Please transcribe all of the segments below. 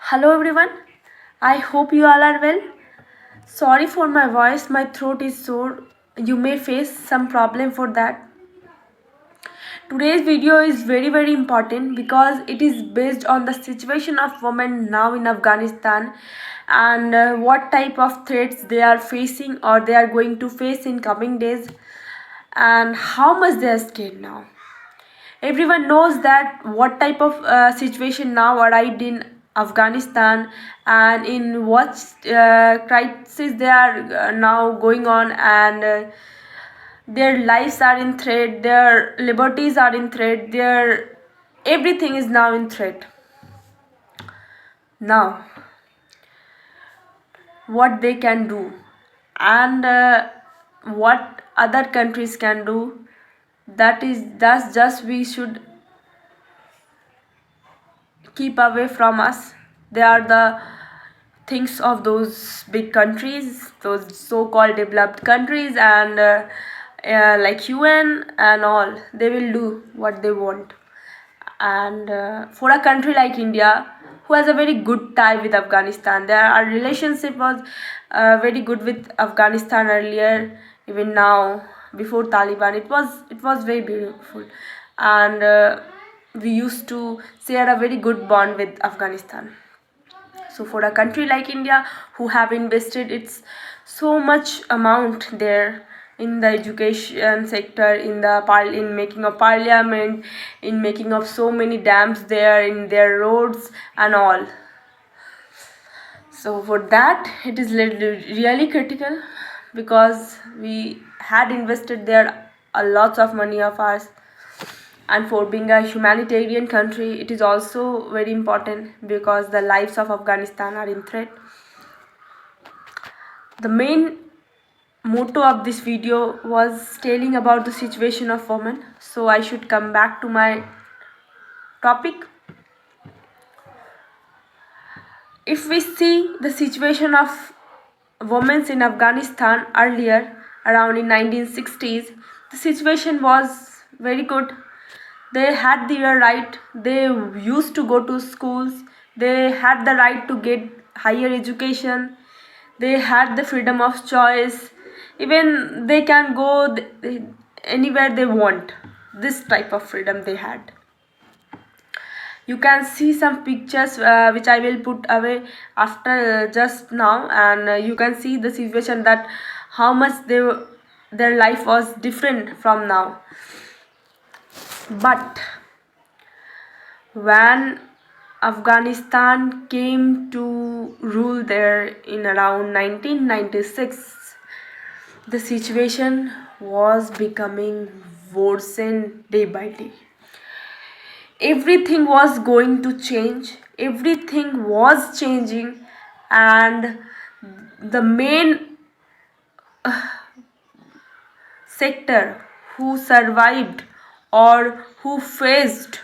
Hello everyone, I hope you all are well. Sorry for my voice, my throat is sore. You may face some problem for that. Today's video is very important because it is based on the situation of women now in Afghanistan and what type of threats they are facing or they are going to face in coming days and how much they are scared now. Everyone knows that what type of situation now arrived in Afghanistan and in what crisis they are now going on, and their lives are in threat, their liberties are in threat, their everything is now in threat. Now what they can do and what other countries can do, that's just we should keep away from us. They are the things of those big countries, those so-called developed countries, and like UN and all. They will do what they want. And for a country like India, who has a very good tie with Afghanistan, our relationship was very good with Afghanistan earlier, even now before Taliban. It was very beautiful, and we used to share a very good bond with Afghanistan. So for a country like India, who have invested its so much amount there in the education sector, in making of parliament, in making of so many dams there, in their roads and all. So for that, it is really critical because we had invested there a lot of money of ours, and for being a humanitarian country, it is also very important because the lives of Afghanistan are in threat. The main motto of this video was telling about the situation of women, so I should come back to my topic. If we see the situation of women in Afghanistan earlier, around in 1960s, the situation was very good. They had their right, they used to go to schools, they had the right to get higher education, they had the freedom of choice, even they can go anywhere they want. This type of freedom they had. You can see some pictures which I will put away after just now, and you can see the situation that how much their life was different from now. But when Afghanistan came to rule there in around 1996, the situation was becoming worsened day by day. Everything was going to change, everything was changing, and the main sector who survived or who faced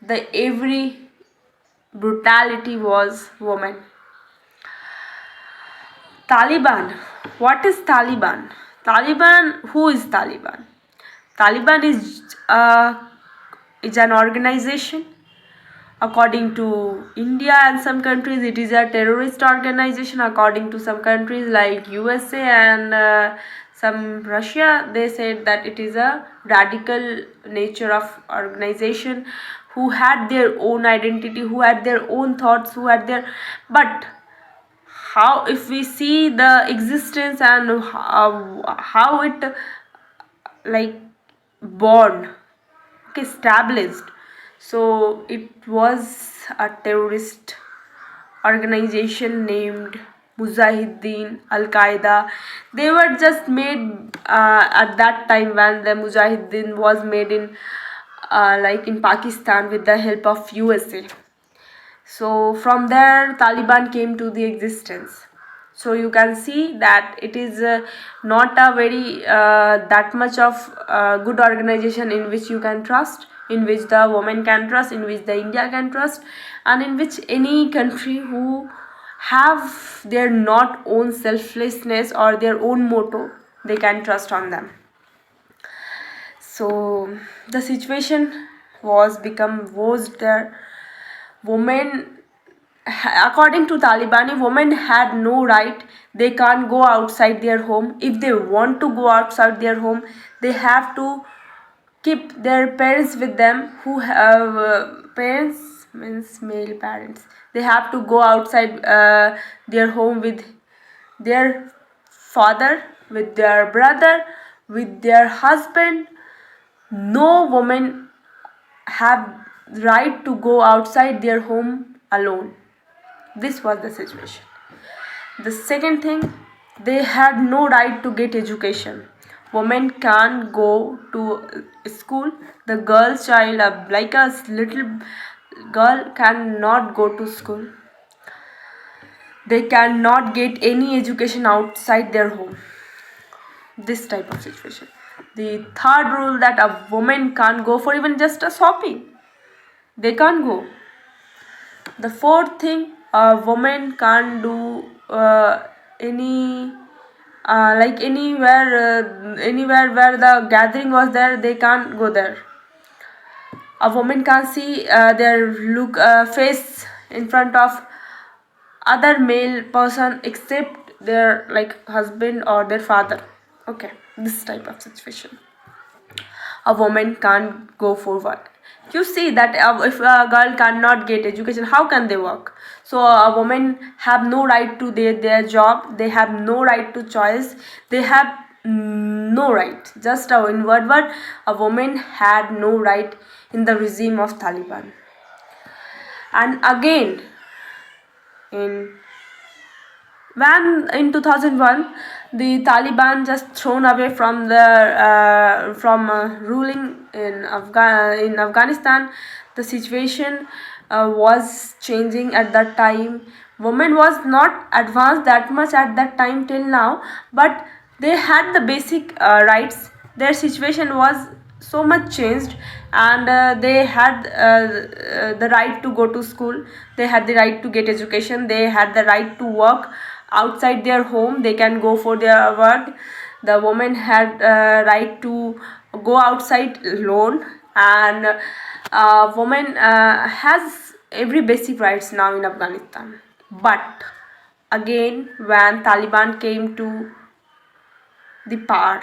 the every brutality was women. Taliban. What is Taliban? Who is Taliban? Taliban is an organization. According to India and some countries, it is a terrorist organization. According to some countries like USA and some Russia, they said that it is a radical nature of organization who had their own identity, who had their own thoughts, who had their. But how, if we see the existence and how it like born, okay, established, so it was a terrorist organization named Mujahideen, Al Qaeda. They were just made at that time when the Mujahideen was made in like in Pakistan with the help of USA. So from there Taliban came to the existence. So you can see that it is not a very that much of good organization in which you can trust, in which the woman can trust, in which the India can trust, and in which any country who have their not own selflessness or their own motto, they can trust on them. So the situation was become worse there. Women according to Taliban, women had no right. They can't go outside their home. If they want to go outside their home, they have to keep their parents with them, who have parents means male parents. They have to go outside their home with their father, with their brother, with their husband. No woman have right to go outside their home alone. This was the situation. The second thing, they had no right to get education. Women can't go to school. The girl child, like a little girl, cannot go to school. They cannot get any education outside their home. This type of situation. The third rule, that a woman can't go for even just a shopping. They can't go. The fourth thing, a woman can't do any like anywhere where the gathering was there, they can't go there. A woman can't see their face in front of other male person except their like husband or their father. Okay, this type of situation. A woman can't go for work. You see that if a girl cannot get education, how can they work? So a woman have no right to their job. They have no right to choice. They have no right. Just in word, a woman had no right in the regime of Taliban. And again, in when in 2001 the Taliban just thrown away from the ruling in Afghanistan, the situation was changing at that time. Women was not advanced that much at that time till now, but they had the basic rights. Their situation was so much changed, and they had the right to go to school. They had the right to get education. They had the right to work outside their home. They can go for their work. The woman had right to go outside alone, and woman has every basic rights now in Afghanistan. But again, when Taliban came to the power,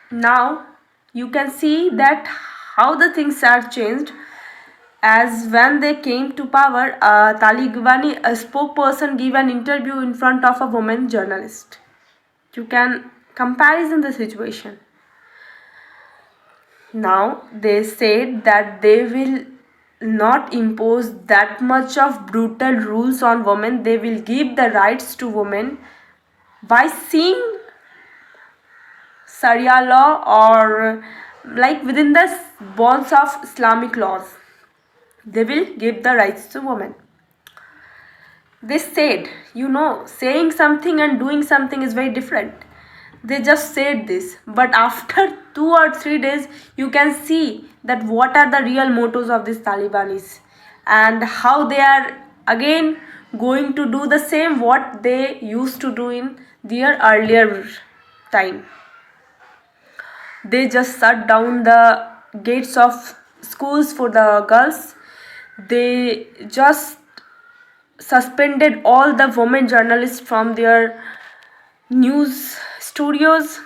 now you can see that how the things are changed. As when they came to power, Talibani, a spokesperson, gave an interview in front of a woman journalist. You can comparison the situation. Now they said that they will not impose that much of brutal rules on women. They will give the rights to women by seeing Sharia law, or like within the bonds of Islamic laws. They will give the rights to women. They said, saying something and doing something is very different. They just said this, but after 2 or 3 days, you can see that what are the real motives of these Talibanis, and how they are again going to do the same what they used to do in their earlier time. They just shut down the gates of schools for the girls. They just suspended all the women journalists from their news studios.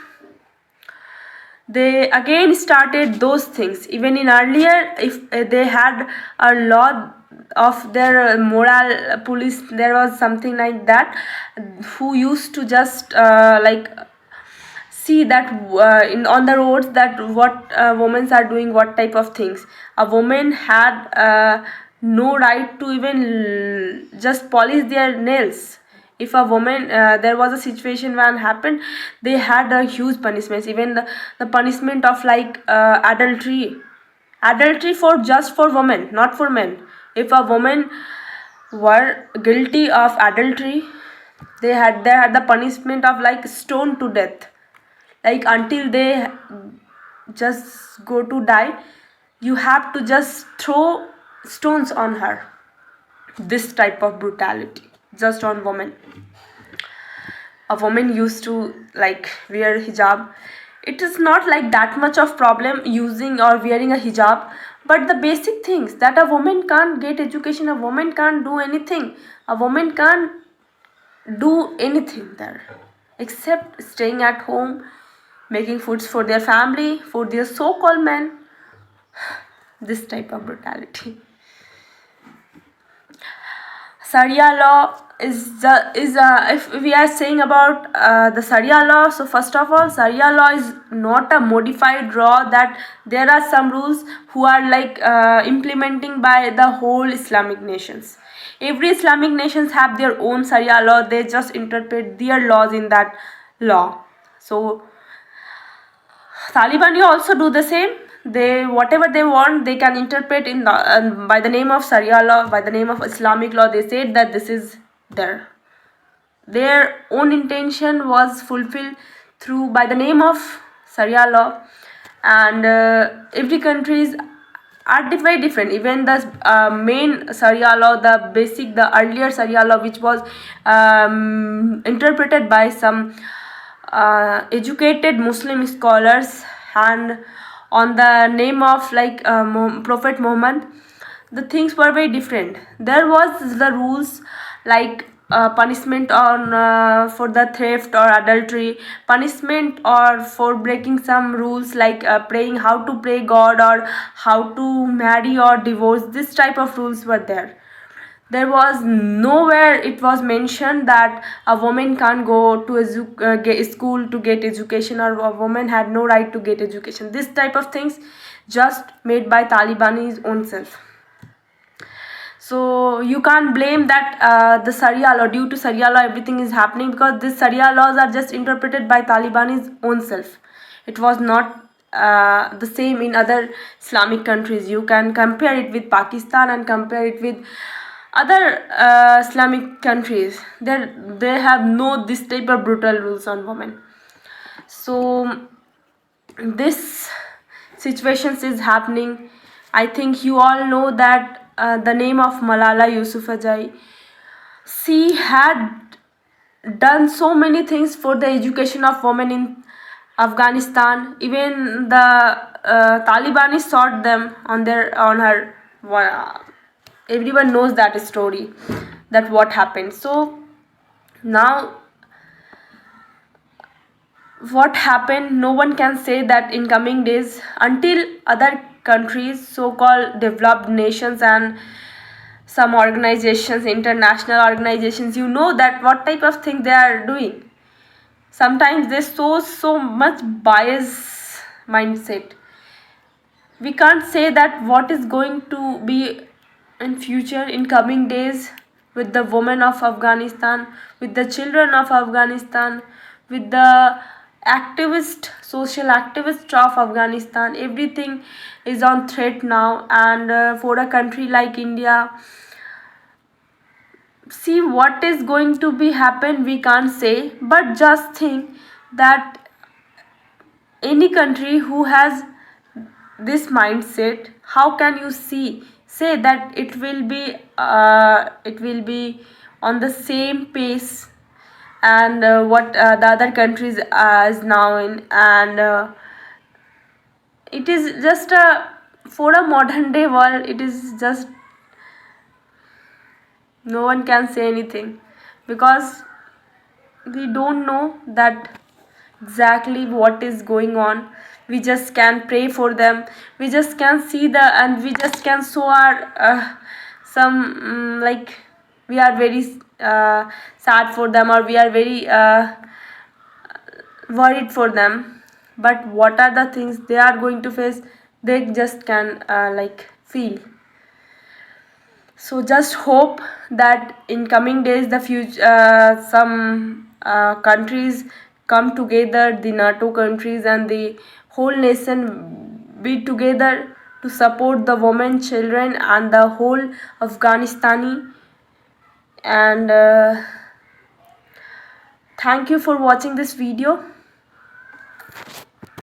They again started those things. Even in earlier, if they had a law of their moral police, there was something like that, who used to just see that on the roads, that what women are doing, what type of things. A woman had no right to even just polish their nails. If a woman, there was a situation when happened, they had a huge punishments. Even the punishment of like adultery for just for women, not for men. If a woman were guilty of adultery, they had the punishment of like stone to death, like until they just go to die, you have to just throw stones on her. This type of brutality just on women. A woman used to like wear hijab. It is not like that much of problem using or wearing a hijab, But the basic things that a woman can't get education, a woman can't do anything, a woman can't do anything there except staying at home, making foods for their family, for their so-called men. This type of brutality. Sharia law is if we are saying about the Sharia law, so first of all, Sharia law is not a modified law, that there are some rules who are like implementing by the whole Islamic nations. Every Islamic nations have their own Sharia law, they just interpret their laws in that law. So Taliban also do the same. They whatever they want, they can interpret in the, by the name of Sharia law, by the name of Islamic law. They said that this is their own intention was fulfilled through by the name of Sharia law, and every countries are very different. Even the main Sharia law, the earlier Sharia law, which was interpreted by some educated Muslim scholars and on the name of like Prophet Muhammad, the things were very different. There was the rules like punishment on for the theft or adultery, punishment or for breaking some rules like praying, how to pray God, or how to marry or divorce. This type of rules were there. There was nowhere it was mentioned that a woman can't go to a school to get education, or a woman had no right to get education. This type of things just made by Taliban's own self. So you can't blame that the Sharia law, due to Sharia law everything is happening, because these Sharia laws are just interpreted by Taliban's own self. It was not the same in other Islamic countries. You can compare it with Pakistan and compare it with other Islamic countries. They have no this type of brutal rules on women. So this situations is happening. I think you all know that the name of Malala Yousafzai. She had done so many things for the education of women in Afghanistan. Even the Taliban sought them on her. Everyone knows that story, that what happened. So now what happened, no one can say that in coming days, until other countries, so-called developed nations and some organizations, international organizations, you know that what type of thing they are doing. Sometimes they show so much bias mindset. We can't say that what is going to be in future, in coming days, with the women of Afghanistan, with the children of Afghanistan, with the social activist of Afghanistan. Everything is on threat now, and for a country like India, see what is going to be happen, we can't say. But just think that any country who has this mindset, how can you say that it will be on the same pace, and what the other countries is now in, and it is just for a modern day world, it is just no one can say anything, because we don't know that exactly what is going on. We just can pray for them, we just can see and we just can show our some like we are very sad for them, or we are very worried for them. But what are the things they are going to face, they just can like feel. So just hope that in coming days, the future some countries come together, the NATO countries and the whole nation be together to support the women, children and the whole Afghanistani. And thank you for watching this video.